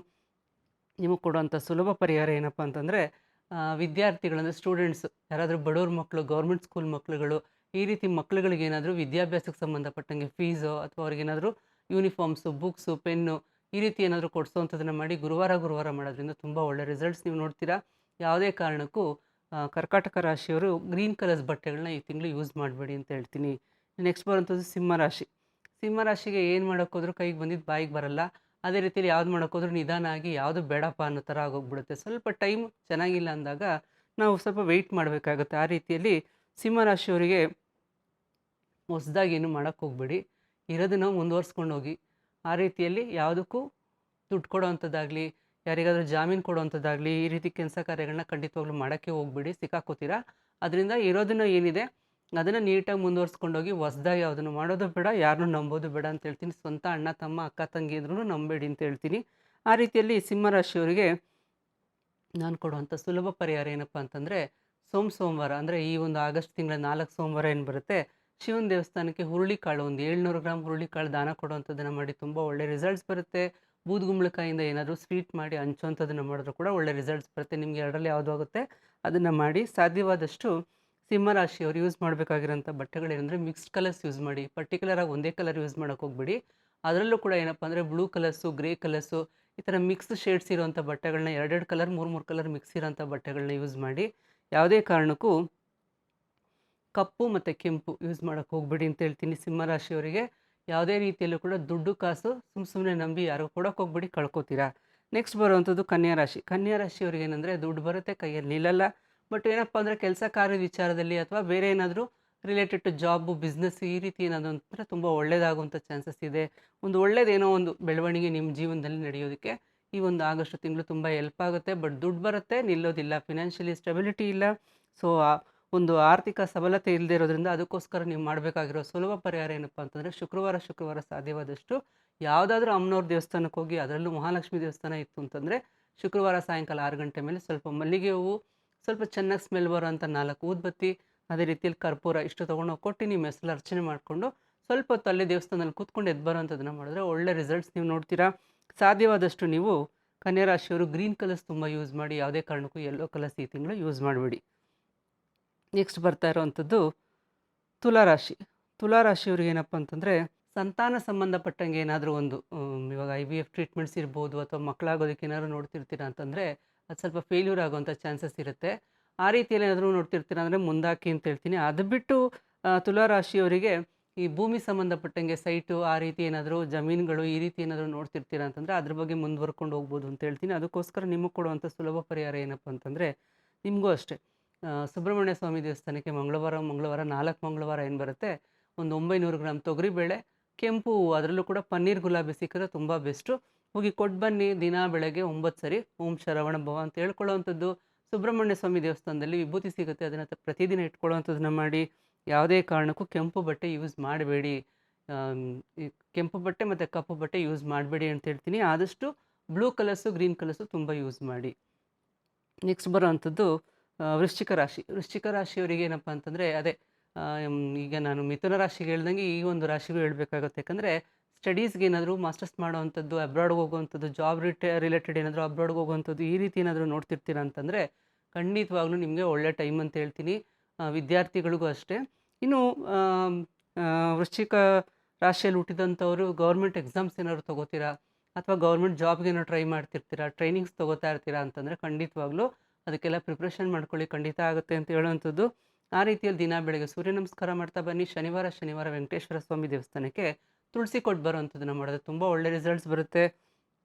ನಿಮಗೆ ಕೊಡುವಂಥ ಸುಲಭ ಪರಿಹಾರ ಏನಪ್ಪ ಅಂತಂದರೆ ವಿದ್ಯಾರ್ಥಿಗಳಂದರೆ ಸ್ಟೂಡೆಂಟ್ಸು ಯಾರಾದರೂ ಬಡವ್ರ ಮಕ್ಕಳು, ಗೌರ್ಮೆಂಟ್ ಸ್ಕೂಲ್ ಮಕ್ಕಳುಗಳು ಈ ರೀತಿ ಮಕ್ಕಳುಗಳಿಗೇನಾದರೂ ವಿದ್ಯಾಭ್ಯಾಸಕ್ಕೆ ಸಂಬಂಧಪಟ್ಟಂಗೆ ಫೀಸು ಅಥವಾ ಅವ್ರಿಗೇನಾದರೂ ಯೂನಿಫಾರ್ಮ್ಸು, ಬುಕ್ಸು, ಪೆನ್ನು ಈ ರೀತಿ ಏನಾದರೂ ಕೊಡಿಸೋವಂಥದ್ದನ್ನು ಮಾಡಿ ಗುರುವಾರ ಮಾಡೋದ್ರಿಂದ ತುಂಬ ಒಳ್ಳೆ ರಿಸಲ್ಟ್ಸ್ ನೀವು ನೋಡ್ತೀರಾ. ಯಾವುದೇ ಕಾರಣಕ್ಕೂ ಕರ್ಕಾಟಕ ರಾಶಿಯವರು ಗ್ರೀನ್ ಕಲರ್ಸ್ ಬಟ್ಟೆಗಳನ್ನ ಈ ತಿಂಗಳು ಯೂಸ್ ಮಾಡಬೇಡಿ ಅಂತ ಹೇಳ್ತೀನಿ. ನೆಕ್ಸ್ಟ್ ಬರುವಂಥದ್ದು ಸಿಂಹರಾಶಿ. ಸಿಂಹರಾಶಿಗೆ ಏನು ಮಾಡೋಕ್ಕೋದ್ರೂ ಕೈಗೆ ಬಂದಿದ್ದು ಬಾಯಿಗೆ ಬರಲ್ಲ. ಅದೇ ರೀತಿಯಲ್ಲಿ ಯಾವ್ದು ಮಾಡೋಕ್ಕೋದ್ರೂ ನಿಧಾನ ಆಗಿ ಯಾವುದು ಬೇಡಪ್ಪ ಅನ್ನೋ ಥರ ಆಗೋಗ್ಬಿಡುತ್ತೆ. ಸ್ವಲ್ಪ ಟೈಮ್ ಚೆನ್ನಾಗಿಲ್ಲ ಅಂದಾಗ ನಾವು ಸ್ವಲ್ಪ ವೆಯ್ಟ್ ಮಾಡಬೇಕಾಗುತ್ತೆ. ಆ ರೀತಿಯಲ್ಲಿ ಸಿಂಹರಾಶಿಯವರಿಗೆ ಹೊಸ್ದಾಗಿ ಏನು ಮಾಡೋಕ್ಕೆ ಹೋಗ್ಬೇಡಿ. ಇರೋದನ್ನ ಮುಂದುವರ್ಸ್ಕೊಂಡು ಹೋಗಿ. ಆ ರೀತಿಯಲ್ಲಿ ಯಾವುದಕ್ಕೂ ದುಡ್ಡು ಕೊಡೋವಂಥದ್ದಾಗಲಿ, ಯಾರಿಗಾದರೂ ಜಾಮೀನು ಕೊಡುವಂಥದ್ದಾಗಲಿ ಈ ರೀತಿ ಕೆಲಸ ಕಾರ್ಯಗಳನ್ನ ಖಂಡಿತವಾಗ್ಲೂ ಮಾಡೋಕ್ಕೆ ಹೋಗ್ಬೇಡಿ, ಸಿಕ್ಕಾಕೋತೀರಾ. ಅದರಿಂದ ಇರೋದನ್ನ ಏನಿದೆ ಅದನ್ನು ನೀಟಾಗಿ ಮುಂದುವರ್ಸ್ಕೊಂಡೋಗಿ ಹೊಸ್ದಾಗಿ ಯಾವುದನ್ನು ಮಾಡೋದು ಬೇಡ, ಯಾರನ್ನೂ ನಂಬೋದು ಬೇಡ ಅಂತ ಹೇಳ್ತೀನಿ. ಸ್ವಂತ ಅಣ್ಣ, ತಮ್ಮ, ಅಕ್ಕ, ತಂಗಿ ಇದ್ರೂ ನಂಬೇಡಿ ಅಂತ ಹೇಳ್ತೀನಿ. ಆ ರೀತಿಯಲ್ಲಿ ಸಿಂಹರಾಶಿಯವರಿಗೆ ನಾನು ಕೊಡುವಂಥ ಸುಲಭ ಪರಿಹಾರ ಏನಪ್ಪ ಅಂತಂದರೆ ಸೋಮವಾರ ಅಂದರೆ ಈ ಒಂದು ಆಗಸ್ಟ್ ತಿಂಗಳ 4 ಸೋಮವಾರ ಏನು ಬರುತ್ತೆ, ಶಿವನ ದೇವಸ್ಥಾನಕ್ಕೆ ಹುರುಳಿಕಾಳು ಒಂದು 700 ಗ್ರಾಮ್ ಹುರುಳಿಕಾಳು ದಾನ ಕೊಡುವಂಥದ್ದನ್ನು ಮಾಡಿ. ತುಂಬ ಒಳ್ಳೆ ರಿಸಲ್ಟ್ಸ್ ಬರುತ್ತೆ. ಬೂದುಗುಂಬಳಕಾಯಿಂದ ಏನಾದರೂ ಸ್ವೀಟ್ ಮಾಡಿ ಹಂಚುವಂಥದ್ದನ್ನು ಮಾಡಿದ್ರೂ ಕೂಡ ಒಳ್ಳೆ ರಿಸಲ್ಟ್ಸ್ ಬರುತ್ತೆ. ನಿಮಗೆ ಎರಡರಲ್ಲಿ ಯಾವುದು ಆಗುತ್ತೆ ಅದನ್ನು ಮಾಡಿ. ಸಾಧ್ಯವಾದಷ್ಟು ಸಿಂಹರಾಶಿಯವರು ಯೂಸ್ ಮಾಡಬೇಕಾಗಿರೋಂಥ ಬಟ್ಟೆಗಳೇನೆಂದರೆ ಮಿಕ್ಸ್ಡ್ ಕಲರ್ಸ್ ಯೂಸ್ ಮಾಡಿ. ಪರ್ಟಿಕ್ಯುಲರಾಗಿ ಒಂದೇ ಕಲರ್ ಯೂಸ್ ಮಾಡೋಕ್ಕೆ ಹೋಗ್ಬೇಡಿ. ಅದರಲ್ಲೂ ಕೂಡ ಏನಪ್ಪ ಅಂದರೆ ಬ್ಲೂ ಕಲರ್ಸು, ಗ್ರೇ ಕಲರ್ಸು ಈ ಥರ ಮಿಕ್ಸ್ ಶೇಡ್ಸ್ ಇರೋವಂಥ ಬಟ್ಟೆಗಳನ್ನ 2 ಕಲರ್ 3 ಕಲರ್ ಮಿಕ್ಸ್ ಇರೋಂಥ ಬಟ್ಟೆಗಳನ್ನ ಯೂಸ್ ಮಾಡಿ. ಯಾವುದೇ ಕಾರಣಕ್ಕೂ ಕಪ್ಪು ಮತ್ತು ಕೆಂಪು ಯೂಸ್ ಮಾಡೋಕ್ಕೆ ಹೋಗ್ಬೇಡಿ ಅಂತ ಹೇಳ್ತೀನಿ. ಸಿಂಹರಾಶಿಯವರಿಗೆ ಯಾವುದೇ ರೀತಿಯಲ್ಲೂ ಕೂಡ ದುಡ್ಡು ಕಾಸು ಸುಮ್ಮನೆ ನಂಬಿ ಯಾರು ಕೊಡೋಕ್ಕೆ ಹೋಗ್ಬೇಡಿ, ಕಳ್ಕೊತೀರಾ. ನೆಕ್ಸ್ಟ್ ಬರುವಂಥದ್ದು ಕನ್ಯಾ ರಾಶಿ. ಕನ್ಯಾ ರಾಶಿಯವ್ರಿಗೆ ಏನಂದರೆ ದುಡ್ಡು ಬರುತ್ತೆ, ಕೈಯಲ್ಲಿ ನಿಲ್ಲಲ್ಲ. ಬಟ್ ಏನಪ್ಪ ಅಂದರೆ ಕೆಲಸ ಕಾರ್ಯದ ವಿಚಾರದಲ್ಲಿ ಅಥವಾ ಬೇರೆ ಏನಾದರೂ ರಿಲೇಟೆಡ್ ಟು ಜಾಬು, ಬಿಸ್ನೆಸ್ ಈ ರೀತಿ ಏನಾದರೂ ಅಂತಂದರೆ ತುಂಬ ಒಳ್ಳೆಯದಾಗುವಂಥ ಚಾನ್ಸಸ್ ಇದೆ. ಒಂದು ಒಳ್ಳೇದೇನೋ ಒಂದು ಬೆಳವಣಿಗೆ ನಿಮ್ಮ ಜೀವನದಲ್ಲಿ ನಡೆಯೋದಕ್ಕೆ ಈ ಒಂದು ಆಗಸ್ಟ್ ತಿಂಗಳು ತುಂಬ ಹೆಲ್ಪ್ ಆಗುತ್ತೆ. ಬಟ್ ದುಡ್ಡು ಬರುತ್ತೆ, ನಿಲ್ಲೋದಿಲ್ಲ. ಫಿನಾನ್ಷಿಯಲಿ ಸ್ಟೆಬಿಲಿಟಿ ಇಲ್ಲ. ಸೊ ಒಂದು ಆರ್ಥಿಕ ಸಬಲತೆ ಇಲ್ಲದೆ ಇರೋದ್ರಿಂದ ಅದಕ್ಕೋಸ್ಕರ ನೀವು ಮಾಡಬೇಕಾಗಿರೋ ಸುಲಭ ಪರಿಹಾರ ಏನಪ್ಪ ಅಂತಂದರೆ ಶುಕ್ರವಾರ ಸಾಧ್ಯವಾದಷ್ಟು ಯಾವುದಾದ್ರೂ ಅಮ್ಮನವ್ರ ದೇವಸ್ಥಾನಕ್ಕೆ ಹೋಗಿ, ಅದರಲ್ಲೂ ಮಹಾಲಕ್ಷ್ಮಿ ದೇವಸ್ಥಾನ ಇತ್ತು ಅಂತಂದರೆ ಶುಕ್ರವಾರ ಸಾಯಂಕಾಲ 6 ಗಂಟೆ ಮೇಲೆ ಸ್ವಲ್ಪ ಮಲ್ಲಿಗೆ ಹೂವು, ಸ್ವಲ್ಪ ಚೆನ್ನಾಗಿ ಸ್ಮೆಲ್ ಬರೋಂಥ 4 ಊದುಬತ್ತಿ, ಅದೇ ರೀತಿಯಲ್ಲಿ ಕರ್ಪೂರ ಇಷ್ಟು ತೊಗೊಂಡೋಗಿ ಕೊಟ್ಟು ನಿಮ್ಮ ಹೆಸರಲ್ಲಿ ಅರ್ಚನೆ ಮಾಡಿಕೊಂಡು ಸ್ವಲ್ಪ ಹೊತ್ತು ಅಲ್ಲೇ ದೇವಸ್ಥಾನದಲ್ಲಿ ಕೂತ್ಕೊಂಡು ಎದ್ದು ಬರೋವಂಥದ್ದನ್ನು ಮಾಡಿದ್ರೆ ಒಳ್ಳೆ ರಿಸಲ್ಟ್ಸ್ ನೀವು ನೋಡ್ತೀರಾ. ಸಾಧ್ಯವಾದಷ್ಟು ನೀವು ಕನ್ಯಾ ರಾಶಿಯವರು ಗ್ರೀನ್ ಕಲರ್ಸ್ ತುಂಬ ಯೂಸ್ ಮಾಡಿ. ಯಾವುದೇ ಕಾರಣಕ್ಕೂ ಯೆಲ್ಲೋ ಕಲರ್ಸ್ ಈ ತಿಂಗಳು ಯೂಸ್ ಮಾಡಬೇಡಿ. ನೆಕ್ಸ್ಟ್ ಬರ್ತಾ ಇರೋವಂಥದ್ದು ತುಲಾರಾಶಿ. ತುಲಾರಾಶಿಯವ್ರಿಗೆ ಏನಪ್ಪ ಅಂತಂದರೆ ಸಂತಾನ ಸಂಬಂಧಪಟ್ಟಂಗೆ ಏನಾದರೂ ಒಂದು ಇವಾಗ IVF ಟ್ರೀಟ್ಮೆಂಟ್ಸ್ ಇರ್ಬೋದು ಅಥವಾ ಮಕ್ಕಳಾಗೋದಕ್ಕೆ ಏನಾದರೂ ನೋಡ್ತಿರ್ತೀರಾ ಅಂತಂದರೆ ಅದು ಸ್ವಲ್ಪ ಫೇಲ್ಯೂರ್ ಆಗೋವಂಥ ಚಾನ್ಸಸ್ ಇರುತ್ತೆ. ಆ ರೀತಿಯಲ್ಲಿ ಏನಾದರೂ ನೋಡ್ತಿರ್ತೀರಾ ಅಂದರೆ ಮುಂದಾಕಿ ಅಂತ ಹೇಳ್ತೀನಿ. ಅದು ಬಿಟ್ಟು ತುಲಾರಾಶಿಯವರಿಗೆ ಈ ಭೂಮಿ ಸಂಬಂಧಪಟ್ಟಂಗೆ ಸೈಟು ಆ ರೀತಿ ಏನಾದರೂ ಜಮೀನುಗಳು ಈ ರೀತಿ ಏನಾದರೂ ನೋಡ್ತಿರ್ತೀರಾ ಅಂತಂದರೆ ಅದ್ರ ಬಗ್ಗೆ ಮುಂದುವರ್ಕೊಂಡು ಹೋಗ್ಬೋದು ಅಂತ ಹೇಳ್ತೀನಿ. ಅದಕ್ಕೋಸ್ಕರ ನಿಮಗೆ ಕೊಡುವಂಥ ಸುಲಭ ಪರಿಹಾರ ಏನಪ್ಪ ಅಂತಂದರೆ ನಿಮಗೂ ಅಷ್ಟೇ ಸುಬ್ರಹ್ಮಣ್ಯ ಸ್ವಾಮಿ ದೇವಸ್ಥಾನಕ್ಕೆ ಮಂಗಳವಾರ 4 ಮಂಗಳವಾರ ಏನು ಬರುತ್ತೆ ಒಂದು 900 ಗ್ರಾಮ್ ತೊಗರಿಬೇಳೆ, ಕೆಂಪು ಹೂವು, ಅದರಲ್ಲೂ ಕೂಡ ಪನ್ನೀರ್ ಗುಲಾಬಿ ಸಿಕ್ಕಿದ್ರೆ ತುಂಬ ಬೆಸ್ಟು. ಹೋಗಿ ಕೊಟ್ಟು ಬನ್ನಿ. ದಿನ ಬೆಳಗ್ಗೆ 9 ಸರಿ ಓಂ ಶರವಣ ಭವ ಅಂತ ಹೇಳ್ಕೊಳ್ಳೋವಂಥದ್ದು. ಸುಬ್ರಹ್ಮಣ್ಯ ಸ್ವಾಮಿ ದೇವಸ್ಥಾನದಲ್ಲಿ ವಿಭೂತಿ ಸಿಗುತ್ತೆ, ಅದನ್ನು ಪ್ರತಿದಿನ ಇಟ್ಕೊಳ್ಳೋವಂಥದ್ದನ್ನ ಮಾಡಿ. ಯಾವುದೇ ಕಾರಣಕ್ಕೂ ಕೆಂಪು ಬಟ್ಟೆ ಯೂಸ್ ಮಾಡಬೇಡಿ. ಈ ಕೆಂಪು ಬಟ್ಟೆ ಮತ್ತು ಕಪ್ಪು ಬಟ್ಟೆ ಯೂಸ್ ಮಾಡಬೇಡಿ ಅಂತ ಹೇಳ್ತೀನಿ. ಆದಷ್ಟು ಬ್ಲೂ ಕಲರ್ಸು, ಗ್ರೀನ್ ಕಲರ್ಸು ತುಂಬ ಯೂಸ್ ಮಾಡಿ. ನೆಕ್ಸ್ಟ್ ಬರೋವಂಥದ್ದು ವೃಶ್ಚಿಕ ರಾಶಿ. ವೃಶ್ಚಿಕ ರಾಶಿಯವರಿಗೆ ಏನಪ್ಪ ಅಂತಂದರೆ ಅದೇ ಈಗ ನಾನು ಮಿಥುನ ರಾಶಿಗೆ ಹೇಳ್ದಂಗೆ ಈ ಒಂದು ರಾಶಿಗೂ ಹೇಳಬೇಕಾಗುತ್ತೆ. ಯಾಕಂದರೆ ಸ್ಟಡೀಸ್ಗೆ ಏನಾದರೂ ಮಾಸ್ಟರ್ಸ್ ಮಾಡೋವಂಥದ್ದು, ಅಬ್ರಾಡ್ಗೆ ಹೋಗುವಂಥದ್ದು, ಜಾಬ್ ರಿಲೇಟೆಡ್ ಏನಾದರೂ ಅಬ್ರಾಡ್ಗೆ ಹೋಗುವಂಥದ್ದು ಈ ರೀತಿ ಏನಾದರೂ ನೋಡ್ತಿರ್ತೀರ ಅಂತಂದರೆ ಖಂಡಿತವಾಗ್ಲೂ ನಿಮಗೆ ಒಳ್ಳೆ ಟೈಮ್ ಅಂತ ಹೇಳ್ತೀನಿ. ವಿದ್ಯಾರ್ಥಿಗಳಿಗೂ ಅಷ್ಟೇ. ಇನ್ನು ವೃಶ್ಚಿಕ ರಾಶಿಯಲ್ಲಿ ಹುಟ್ಟಿದಂಥವರು ಗೌರ್ಮೆಂಟ್ ಎಕ್ಸಾಮ್ಸ್ ಏನಾದ್ರು ತೊಗೋತೀರಾ ಅಥವಾ ಗೌರ್ಮೆಂಟ್ ಜಾಬ್ಗೆ ಏನೋ ಟ್ರೈ ಮಾಡ್ತಿರ್ತೀರಾ, ಟ್ರೈನಿಂಗ್ಸ್ ತೊಗೋತಾ ಇರ್ತೀರಾ ಅಂತಂದರೆ ಖಂಡಿತವಾಗ್ಲೂ ಅದಕ್ಕೆಲ್ಲ ಪ್ರಿಪ್ರೇಷನ್ ಮಾಡ್ಕೊಳ್ಳಿ, ಖಂಡಿತ ಆಗುತ್ತೆ ಅಂತ ಹೇಳುವಂಥದ್ದು. ಆ ರೀತಿಯಲ್ಲಿ ದಿನ ಬೆಳಗ್ಗೆ ಸೂರ್ಯ ನಮಸ್ಕಾರ ಮಾಡ್ತಾ ಬನ್ನಿ. ಶನಿವಾರ ವೆಂಕಟೇಶ್ವರ ಸ್ವಾಮಿ ದೇವಸ್ಥಾನಕ್ಕೆ ತುಳಸಿ ಕೊಟ್ಟು ಬರೋವಂಥದ್ದನ್ನು ಮಾಡಿದ್ರೆ ತುಂಬ ಒಳ್ಳೆ ರಿಸಲ್ಟ್ಸ್ ಬರುತ್ತೆ.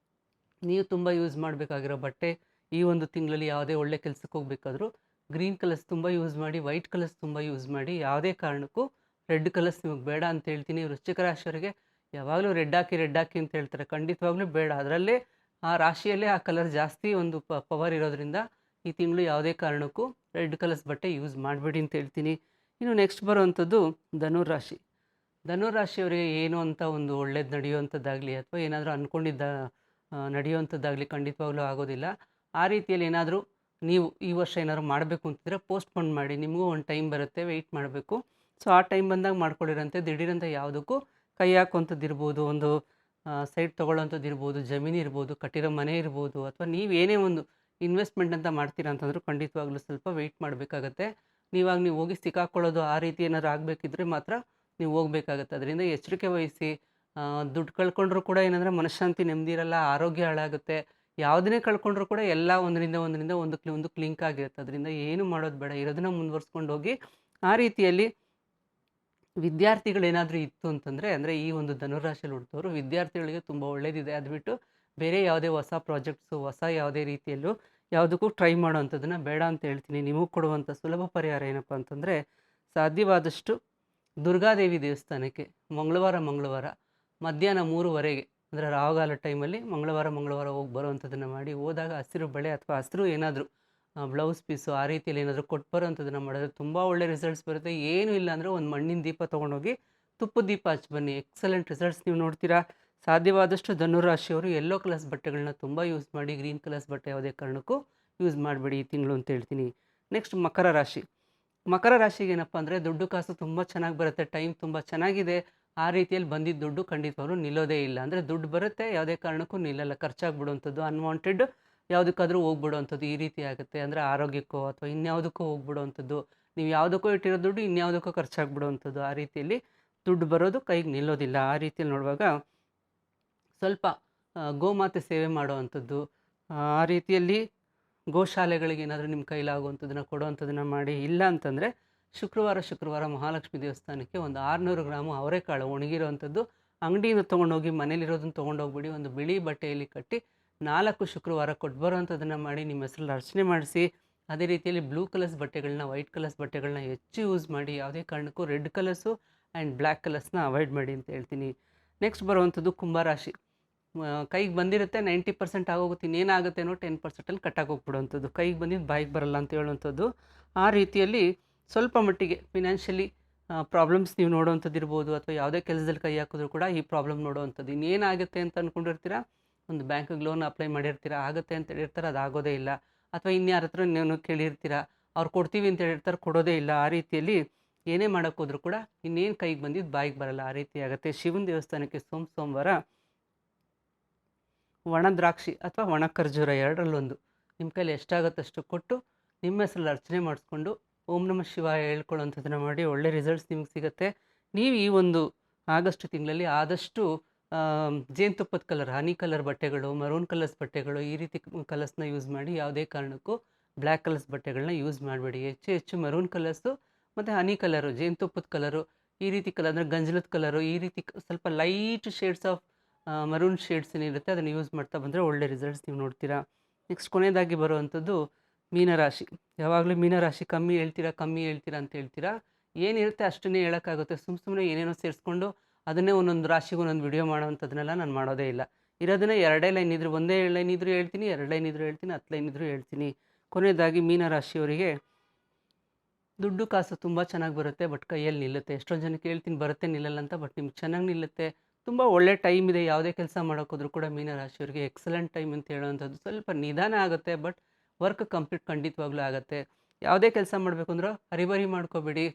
ನೀವು ತುಂಬ ಯೂಸ್ ಮಾಡಬೇಕಾಗಿರೋ ಬಟ್ಟೆ ಈ ಒಂದು ತಿಂಗಳಲ್ಲಿ ಯಾವುದೇ ಒಳ್ಳೆ ಕೆಲಸಕ್ಕೆ ಹೋಗ್ಬೇಕಾದ್ರೂ ಗ್ರೀನ್ ಕಲರ್ಸ್ ತುಂಬ ಯೂಸ್ ಮಾಡಿ, ವೈಟ್ ಕಲರ್ಸ್ ತುಂಬ ಯೂಸ್ ಮಾಡಿ. ಯಾವುದೇ ಕಾರಣಕ್ಕೂ ರೆಡ್ ಕಲರ್ಸ್ ನಿಮಗೆ ಬೇಡ ಅಂತ ಹೇಳ್ತೀನಿ. ವೃಶ್ಚಿಕ ರಾಶಿಯವರಿಗೆ ಯಾವಾಗಲೂ ರೆಡ್ ಹಾಕಿ ರೆಡ್ ಹಾಕಿ ಅಂತ ಹೇಳ್ತಾರೆ, ಖಂಡಿತವಾಗ್ಲೂ ಬೇಡ. ಅದರಲ್ಲೇ ಆ ರಾಶಿಯಲ್ಲೇ ಆ ಕಲರ್ ಜಾಸ್ತಿ ಒಂದು ಪವರ್ ಇರೋದ್ರಿಂದ ಈ ತಿಂಗಳು ಯಾವುದೇ ಕಾರಣಕ್ಕೂ ರೆಡ್ ಕಲರ್ಸ್ ಬಟ್ಟೆ ಯೂಸ್ ಮಾಡಬೇಡಿ ಅಂತ ಹೇಳ್ತೀನಿ. ಇನ್ನು ನೆಕ್ಸ್ಟ್ ಬರುವಂಥದ್ದು ಧನುರಾಶಿ. ಧನುರಾಶಿಯವರಿಗೆ ಏನು ಅಂತ ಒಂದು ಒಳ್ಳೇದು ನಡೆಯುವಂಥದ್ದಾಗಲಿ ಅಥವಾ ಏನಾದರೂ ಅಂದ್ಕೊಂಡಿದ್ದ ನಡೆಯುವಂಥದ್ದಾಗಲಿ ಖಂಡಿತವಾಗ್ಲೂ ಆಗೋದಿಲ್ಲ. ಆ ರೀತಿಯಲ್ಲಿ ಏನಾದರೂ ನೀವು ಈ ವರ್ಷ ಏನಾದ್ರು ಮಾಡಬೇಕು ಅಂತಿದ್ರೆ ಪೋಸ್ಟ್‌ಪೋನ್ ಮಾಡಿ. ನಿಮಗೂ ಒಂದು ಟೈಮ್ ಬರುತ್ತೆ, ವೆಯ್ಟ್ ಮಾಡಬೇಕು. ಸೊ ಆ ಟೈಮ್ ಬಂದಾಗ ಮಾಡ್ಕೊಳ್ಳಿರಂತೆ. ದಿಢೀರಂತ ಯಾವುದಕ್ಕೂ ಕೈ ಹಾಕುವಂಥದ್ದು ಇರ್ಬೋದು, ಒಂದು ಸೈಟ್ ತೊಗೊಳ್ಳೋವಂಥದ್ದು ಇರ್ಬೋದು, ಜಮೀನು ಇರ್ಬೋದು, ಕಟ್ಟಿರೋ ಮನೆ ಇರ್ಬೋದು, ಅಥವಾ ನೀವು ಏನೇ ಒಂದು ಇನ್ವೆಸ್ಟ್ಮೆಂಟ್ ಅಂತ ಮಾಡ್ತೀರಾ ಅಂತಂದ್ರೂ ಖಂಡಿತವಾಗ್ಲೂ ಸ್ವಲ್ಪ ವೆಯ್ಟ್ ಮಾಡಬೇಕಾಗತ್ತೆ. ನೀವು ಹೋಗಿ ಸಿಕ್ಕಾಕೊಳ್ಳೋದು ಆ ರೀತಿ ಏನಾದ್ರು ಆಗಬೇಕಿದ್ರೆ ಮಾತ್ರ ನೀವು ಹೋಗ್ಬೇಕಾಗತ್ತೆ. ಅದರಿಂದ ಎಚ್ಚರಿಕೆ ವಹಿಸಿ. ದುಡ್ಡು ಕಳ್ಕೊಂಡ್ರೂ ಕೂಡ ಏನಂದರೆ ಮನಃಶಾಂತಿ, ನೆಮ್ಮದಿ ಇರಲ್ಲ, ಆರೋಗ್ಯ ಹಾಳಾಗುತ್ತೆ. ಯಾವುದನ್ನೇ ಕಳ್ಕೊಂಡ್ರೂ ಕೂಡ ಎಲ್ಲ ಒಂದರಿಂದ ಒಂದಕ್ಕೆ ಲಿಂಕ್ ಆಗಿರುತ್ತೆ. ಅದರಿಂದ ಏನು ಮಾಡೋದು ಬೇಡ, ಇರೋದನ್ನ ಮುಂದುವರ್ಸ್ಕೊಂಡು ಹೋಗಿ. ಆ ರೀತಿಯಲ್ಲಿ ವಿದ್ಯಾರ್ಥಿಗಳೇನಾದರೂ ಇತ್ತು ಅಂತಂದರೆ, ಅಂದರೆ ಈ ಒಂದು ಧನುರಾಶಿಯಲ್ಲಿ ಹುಟ್ಟಿದವರು ವಿದ್ಯಾರ್ಥಿಗಳಿಗೆ ತುಂಬ ಒಳ್ಳೆಯದಿದೆ. ಅದು ಬಿಟ್ಟು ಬೇರೆ ಯಾವುದೇ ಹೊಸ ಪ್ರಾಜೆಕ್ಟ್ಸು, ಹೊಸ ಯಾವುದೇ ರೀತಿಯಲ್ಲೂ ಯಾವುದಕ್ಕೂ ಟ್ರೈ ಮಾಡೋವಂಥದ್ದನ್ನು ಬೇಡ ಅಂತ ಹೇಳ್ತೀನಿ. ನಿಮಗೆ ಕೊಡುವಂಥ ಸುಲಭ ಪರಿಹಾರ ಏನಪ್ಪ ಅಂತಂದರೆ, ಸಾಧ್ಯವಾದಷ್ಟು ದುರ್ಗಾದೇವಿ ದೇವಸ್ಥಾನಕ್ಕೆ ಮಂಗಳವಾರ ಮಧ್ಯಾಹ್ನ 3:00ವರೆಗೆ, ಅಂದರೆ ರಾಹುಗಾಲ ಟೈಮಲ್ಲಿ ಮಂಗಳವಾರ ಹೋಗಿ ಬರುವಂಥದ್ದನ್ನು ಮಾಡಿ. ಹೋದಾಗ ಹಸಿರು ಬಳೆ ಅಥವಾ ಹಸಿರು ಏನಾದರೂ ಬ್ಲೌಸ್ ಪೀಸು ಆ ರೀತಿಯಲ್ಲಿ ಏನಾದರೂ ಕೊಟ್ಟು ಬರೋವಂಥದ್ದನ್ನು ಮಾಡಿದ್ರೆ ತುಂಬ ಒಳ್ಳೆ ರಿಸಲ್ಟ್ಸ್ ಬರುತ್ತೆ. ಏನೂ ಇಲ್ಲ ಅಂದರೆ ಒಂದು ಮಣ್ಣಿನ ದೀಪ ತೊಗೊಂಡೋಗಿ ತುಪ್ಪದ ದೀಪ ಹಚ್ಚಿ ಬನ್ನಿ, ಎಕ್ಸಲೆಂಟ್ ರಿಸಲ್ಟ್ಸ್ ನೀವು ನೋಡ್ತೀರಾ. ಸಾಧ್ಯವಾದಷ್ಟು ಧನುರಾಶಿಯವರು ಯೆಲ್ಲೋ ಕಲರ್ಸ್ ಬಟ್ಟೆಗಳನ್ನ ತುಂಬ ಯೂಸ್ ಮಾಡಿ. ಗ್ರೀನ್ ಕಲರ್ಸ್ ಬಟ್ಟೆ ಯಾವುದೇ ಕಾರಣಕ್ಕೂ ಯೂಸ್ ಮಾಡಬೇಡಿ ಈ ತಿಂಗಳು ಅಂತ ಹೇಳ್ತೀನಿ. ನೆಕ್ಸ್ಟ್ ಮಕರ ರಾಶಿ. ಮಕರ ರಾಶಿಗೆ ಏನಪ್ಪ ಅಂದರೆ, ದುಡ್ಡು ಕಾಸು ತುಂಬ ಚೆನ್ನಾಗಿ ಬರುತ್ತೆ, ಟೈಮ್ ತುಂಬ ಚೆನ್ನಾಗಿದೆ. ಆ ರೀತಿಯಲ್ಲಿ ಬಂದಿದ್ದ ದುಡ್ಡು ಖಂಡಿತವಾಗ್ಲೂ ನಿಲ್ಲೋದೇ ಇಲ್ಲ. ಅಂದರೆ ದುಡ್ಡು ಬರುತ್ತೆ, ಯಾವುದೇ ಕಾರಣಕ್ಕೂ ನಿಲ್ಲಲ್ಲ, ಖರ್ಚಾಗ್ಬಿಡುವಂಥದ್ದು, ಅನ್ವಾಂಟೆಡ್ ಯಾವುದಕ್ಕಾದರೂ ಹೋಗ್ಬಿಡುವಂಥದ್ದು ಈ ರೀತಿ ಆಗುತ್ತೆ. ಅಂದರೆ ಆರೋಗ್ಯಕ್ಕೋ ಅಥವಾ ಇನ್ಯಾವುದಕ್ಕೋ ಹೋಗ್ಬಿಡುವಂಥದ್ದು, ನೀವು ಯಾವುದಕ್ಕೋ ಇಟ್ಟಿರೋ ದುಡ್ಡು ಇನ್ಯಾವುದಕ್ಕೋ ಖರ್ಚಾಗ್ಬಿಡುವಂಥದ್ದು. ಆ ರೀತಿಯಲ್ಲಿ ದುಡ್ಡು ಬರೋದು ಕೈಗೆ ನಿಲ್ಲೋದಿಲ್ಲ. ಆ ರೀತಿಯಲ್ಲಿ ನೋಡುವಾಗ ಸ್ವಲ್ಪ ಗೋಮಾತೆ ಸೇವೆ ಮಾಡುವಂಥದ್ದು, ಆ ರೀತಿಯಲ್ಲಿ ಗೋಶಾಲೆಗಳಿಗೆ ಏನಾದರೂ ನಿಮ್ಮ ಕೈಲಾಗುವಂಥದ್ದನ್ನು ಕೊಡುವಂಥದ್ದನ್ನು ಮಾಡಿ. ಇಲ್ಲ ಅಂತಂದರೆ ಶುಕ್ರವಾರ ಮಹಾಲಕ್ಷ್ಮಿ ದೇವಸ್ಥಾನಕ್ಕೆ ಒಂದು 600 ಗ್ರಾಮು ಅವರೆಕಾಳು ಒಣಗಿರೋವಂಥದ್ದು ಅಂಗಡಿಯಿಂದ ತೊಗೊಂಡೋಗಿ, ಮನೇಲಿರೋದನ್ನು ತೊಗೊಂಡೋಗ್ಬಿಡಿ, ಒಂದು ಬಿಳಿ ಬಟ್ಟೆಯಲ್ಲಿ ಕಟ್ಟಿ 4 ಶುಕ್ರವಾರ ಕೊಟ್ಟು ಬರೋವಂಥದ್ದನ್ನು ಮಾಡಿ ನಿಮ್ಮ ಹೆಸರಲ್ಲಿ ಅರ್ಚನೆ ಮಾಡಿಸಿ. ಅದೇ ರೀತಿಯಲ್ಲಿ ಬ್ಲೂ ಕಲರ್ಸ್ ಬಟ್ಟೆಗಳನ್ನ, ವೈಟ್ ಕಲರ್ಸ್ ಬಟ್ಟೆಗಳನ್ನ ಹೆಚ್ಚು ಯೂಸ್ ಮಾಡಿ. ಯಾವುದೇ ಕಾರಣಕ್ಕೂ ರೆಡ್ ಕಲರ್ಸು ಆ್ಯಂಡ್ ಬ್ಲ್ಯಾಕ್ ಕಲರ್ಸ್ನ ಅವಾಯ್ಡ್ ಮಾಡಿ ಅಂತ ಹೇಳ್ತೀನಿ. ನೆಕ್ಸ್ಟ್ ಬರುವಂಥದ್ದು ಕುಂಭರಾಶಿ. ಕೈಗೆ ಬಂದಿರುತ್ತೆ 90% ಆಗೋಗುತ್ತೆ, ಇನ್ನೇನಾಗುತ್ತೇನೋ 10%ಅಲ್ಲಿ ಕಟ್ಟಾಗೋಗ್ಬಿಡುವಂಥದ್ದು, ಕೈಗೆ ಬಂದಿದ್ದು ಬಾಯಿಗೆ ಬರಲ್ಲ ಅಂತ ಹೇಳುವಂಥದ್ದು. ಆ ರೀತಿಯಲ್ಲಿ ಸ್ವಲ್ಪ ಮಟ್ಟಿಗೆ ಫಿನಾನ್ಷಿಯಲಿ ಪ್ರಾಬ್ಲಮ್ಸ್ ನೀವು ನೋಡುವಂಥದ್ದು ಇರ್ಬೋದು, ಅಥವಾ ಯಾವುದೇ ಕೆಲಸದಲ್ಲಿ ಕೈ ಹಾಕಿದ್ರು ಕೂಡ ಈ ಪ್ರಾಬ್ಲಮ್ ನೋಡುವಂಥದ್ದು. ಇನ್ನೇನಾಗುತ್ತೆ ಅಂತ ಅಂದ್ಕೊಂಡಿರ್ತೀರಾ, ಒಂದು ಬ್ಯಾಂಕಿಗೆ ಲೋನ್ ಅಪ್ಲೈ ಮಾಡಿರ್ತೀರಾ, ಆಗುತ್ತೆ ಅಂತ ಹೇಳಿರ್ತಾರೆ, ಅದು ಆಗೋದೇ ಇಲ್ಲ. ಅಥವಾ ಇನ್ಯಾರ ಹತ್ರ ನೀವು ಕೇಳಿರ್ತೀರಾ, ಅವ್ರು ಕೊಡ್ತೀವಿ ಅಂತ ಹೇಳಿರ್ತಾರೆ, ಕೊಡೋದೇ ಇಲ್ಲ. ಆ ರೀತಿಯಲ್ಲಿ ಏನೇ ಮಾಡೋಕ್ಕೋದ್ರೂ ಕೂಡ ಇನ್ನೇನು ಕೈಗೆ ಬಂದಿದ್ದು ಬಾಯಿಗೆ ಬರಲ್ಲ, ಆ ರೀತಿ ಆಗುತ್ತೆ. ಶಿವನ ದೇವಸ್ಥಾನಕ್ಕೆ ಸೋಮವಾರ ಒಣ ದ್ರಾಕ್ಷಿ ಅಥವಾ ಒಣ ಖರ್ಜೂರ ಎರಡರಲ್ಲೊಂದು ನಿಮ್ಮ ಕೈಲಿ ಎಷ್ಟಾಗುತ್ತಷ್ಟು ಕೊಟ್ಟು ನಿಮ್ಮ ಹೆಸರಲ್ಲಿ ಅರ್ಚನೆ ಮಾಡಿಸ್ಕೊಂಡು ಓಂ ನಮಃ ಶಿವಾಯ ಹೇಳ್ಕೊಳ್ಳೋಂಥದ್ದನ್ನು ಮಾಡಿ. ಒಳ್ಳೆ ರಿಸಲ್ಟ್ಸ್ ನಿಮಗೆ ಸಿಗುತ್ತೆ. ನೀವು ಈ ಒಂದು ಆಗಸ್ಟ್ ತಿಂಗಳಲ್ಲಿ ಆದಷ್ಟು ಜೇನುತುಪ್ಪದ ಕಲರ್, ಹನಿ ಕಲರ್ ಬಟ್ಟೆಗಳು, ಮರೂನ್ ಕಲರ್ಸ್ ಬಟ್ಟೆಗಳು, ಈ ರೀತಿ ಕಲರ್ಸ್ನ ಯೂಸ್ ಮಾಡಿ. ಯಾವುದೇ ಕಾರಣಕ್ಕೂ ಬ್ಲ್ಯಾಕ್ ಕಲರ್ಸ್ ಬಟ್ಟೆಗಳನ್ನ ಯೂಸ್ ಮಾಡಬೇಡಿ. ಹೆಚ್ಚು ಮರೂನ್ ಕಲರ್ಸು ಮತ್ತು ಹನಿ ಕಲರು, ಜೇನುತುಪ್ಪದ ಕಲರು, ಈ ರೀತಿ ಕಲರ್ ಅಂದರೆ ಗಂಜಲದ ಕಲರು, ಈ ರೀತಿ ಸ್ವಲ್ಪ light shades of maroon shades ಏನಿರುತ್ತೆ ಅದನ್ನು ಯೂಸ್ ಮಾಡ್ತಾ ಬಂದರೆ ಒಳ್ಳೆ ರಿಸಲ್ಟ್ಸ್ ನೀವು ನೋಡ್ತೀರಾ. ನೆಕ್ಸ್ಟ್ ಕೊನೆಯದಾಗಿ ಬರುವಂಥದ್ದು ಮೀನರಾಶಿ. ಯಾವಾಗಲೂ ಮೀನರಾಶಿ ಕಮ್ಮಿ ಹೇಳ್ತೀರಾ ಅಂತ ಹೇಳ್ತೀರಾ. ಏನಿರುತ್ತೆ ಅಷ್ಟನ್ನೇ ಹೇಳೋಕ್ಕಾಗುತ್ತೆ. ಸುಮ್ಮನೆ ಏನೇನೋ ಸೇರಿಸ್ಕೊಂಡು ಅದನ್ನೇ ಒಂದೊಂದು ರಾಶಿಗೆ ಒಂದೊಂದು ವಿಡಿಯೋ ಮಾಡೋವಂಥದ್ದನ್ನೆಲ್ಲ ನಾನು ಮಾಡೋದೇ ಇಲ್ಲ. ಇರೋದನ್ನೇ 2 ಲೈನ್ ಇದ್ದರೂ, 1 ಲೈನ್ ಇದ್ದರೂ ಹೇಳ್ತೀನಿ, 2 ಲೈನ್ ಇದ್ದರೂ ಹೇಳ್ತೀನಿ, 10 ಲೈನ್ ಇದ್ದರೂ ಹೇಳ್ತೀನಿ. ಕೊನೆಯದಾಗಿ ಮೀನರಾಶಿಯವರಿಗೆ ದುಡ್ಡು ಕಾಸು ತುಂಬ ಚೆನ್ನಾಗಿ ಬರುತ್ತೆ, ಬಟ್ ಕೈಯಲ್ಲಿ ನಿಲ್ಲುತ್ತೆ. ಎಷ್ಟೊಂದು ಜನಕ್ಕೆ ಹೇಳ್ತೀನಿ ಬರುತ್ತೆ ನಿಲ್ಲಲ್ಲ ಅಂತ, ಬಟ್ ನಿಮ್ಗೆ ಚೆನ್ನಾಗಿ ನಿಲ್ಲುತ್ತೆ. ತುಂಬ ಒಳ್ಳೆ ಟೈಮ್ ಇದೆ. ಯಾವುದೇ ಕೆಲಸ ಮಾಡೋಕ್ಕೋದ್ರೂ ಕೂಡ ಮೀನರಾಶಿಯವರಿಗೆ ಎಕ್ಸಲೆಂಟ್ ಟೈಮ್ ಅಂತ ಹೇಳೋವಂಥದ್ದು. ಸ್ವಲ್ಪ ನಿಧಾನ ಆಗುತ್ತೆ, ಬಟ್ ವರ್ಕ್ ಕಂಪ್ಲೀಟ್ ಖಂಡಿತವಾಗ್ಲೂ ಆಗುತ್ತೆ. ಯಾವುದೇ ಕೆಲಸ ಮಾಡಬೇಕು ಅಂದರೂ ಹರಿಬರಿ ಮಾಡ್ಕೋಬೇಡಿ,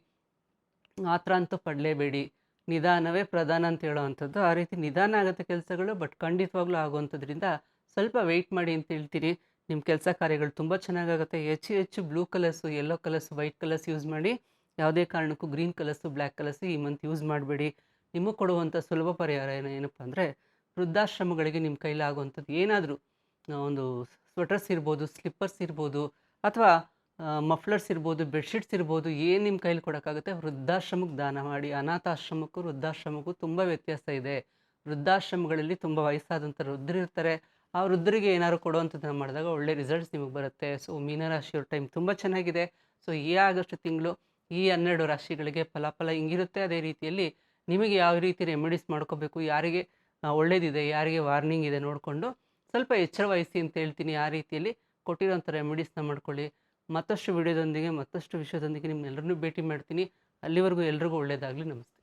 ಆತರ ಅಂತೂ ಪಡಲೇಬೇಡಿ. ನಿಧಾನವೇ ಪ್ರಧಾನ ಅಂತ ಹೇಳೋವಂಥದ್ದು. ಆ ರೀತಿ ನಿಧಾನ ಆಗುತ್ತೆ ಕೆಲಸಗಳು, ಬಟ್ ಖಂಡಿತವಾಗ್ಲೂ ಆಗುವಂಥದ್ರಿಂದ ಸ್ವಲ್ಪ ವೆಯ್ಟ್ ಮಾಡಿ ಅಂತ ಹೇಳ್ತೀನಿ. ನಿಮ್ಮ ಕೆಲಸ ಕಾರ್ಯಗಳು ತುಂಬ ಚೆನ್ನಾಗಾಗುತ್ತೆ. ಹೆಚ್ಚು blue colours, yellow colours, white colours use ಮಾಡಿ. ಯಾವುದೇ ಕಾರಣಕ್ಕೂ ಗ್ರೀನ್ ಕಲರ್ಸು, ಬ್ಲ್ಯಾಕ್ ಕಲರ್ಸು ಈ ಮಂತ್ ಯೂಸ್ ಮಾಡಬೇಡಿ. ನಿಮಗೆ ಕೊಡುವಂಥ ಸುಲಭ ಪರಿಹಾರ ಏನಪ್ಪ ಅಂದರೆ, ವೃದ್ಧಾಶ್ರಮಗಳಿಗೆ ನಿಮ್ಮ ಕೈಲಾಗುವಂಥದ್ದು ಏನಾದರೂ ಒಂದು ಸ್ವೆಟರ್ಸ್ ಇರ್ಬೋದು, ಸ್ಲಿಪ್ಪರ್ಸ್ ಇರ್ಬೋದು, ಅಥವಾ ಮಫ್ಲರ್ಸ್ ಇರ್ಬೋದು, ಬೆಡ್‌ಶೀಟ್ಸ್ ಇರ್ಬೋದು, ಏನು ನಿಮ್ಮ ಕೈಲಿ ಕೊಡೋಕ್ಕಾಗುತ್ತೆ ವೃದ್ಧಾಶ್ರಮಕ್ಕೆ ದಾನ ಮಾಡಿ. ಅನಾಥಾಶ್ರಮಕ್ಕೂ ವೃದ್ಧಾಶ್ರಮಕ್ಕೂ ತುಂಬ ವ್ಯತ್ಯಾಸ ಇದೆ. ವೃದ್ಧಾಶ್ರಮಗಳಲ್ಲಿ ತುಂಬ ವಯಸ್ಸಾದಂಥ ವೃದ್ಧರಿರ್ತಾರೆ. ಆ ವೃದ್ಧರಿಗೆ ಏನಾದ್ರು ಕೊಡುವಂಥದ್ದನ್ನ ಮಾಡಿದಾಗ ಒಳ್ಳೆ ರಿಸಲ್ಟ್ಸ್ ನಿಮಗೆ ಬರುತ್ತೆ. ಸೊ ಮೀನರಾಶಿಯವ್ರ ಟೈಮ್ ತುಂಬ ಚೆನ್ನಾಗಿದೆ. ಸೊ ಈ ಆಗಸ್ಟ್ ತಿಂಗಳು ಈ 12 ರಾಶಿಗಳಿಗೆ ಫಲಾಫಲ ಹಿಂಗಿರುತ್ತೆ. ಅದೇ ರೀತಿಯಲ್ಲಿ ನಿಮಗೆ ಯಾವ ರೀತಿ ರೆಮಿಡೀಸ್ ಮಾಡ್ಕೋಬೇಕು, ಯಾರಿಗೆ ಒಳ್ಳೇದಿದೆ, ಯಾರಿಗೆ ವಾರ್ನಿಂಗ್ ಇದೆ ನೋಡಿಕೊಂಡು ಸ್ವಲ್ಪ ಎಚ್ಚರ ವಹಿಸಿ ಅಂತ ಹೇಳ್ತೀನಿ. ಆ ರೀತಿಯಲ್ಲಿ ಕೊಟ್ಟಿರೋಂಥ ರೆಮಿಡೀಸ್ನ ಮಾಡ್ಕೊಳ್ಳಿ. ಮತ್ತಷ್ಟು ವಿಡಿಯೋದೊಂದಿಗೆ, ಮತ್ತಷ್ಟು ವಿಷಯದೊಂದಿಗೆ ನಿಮ್ನೆಲ್ಲರನ್ನೂ ಭೇಟಿ ಮಾಡ್ತೀನಿ. ಅಲ್ಲಿವರೆಗೂ ಎಲ್ರಿಗೂ ಒಳ್ಳೆಯದಾಗಲಿ. ನಮಸ್ತೆ.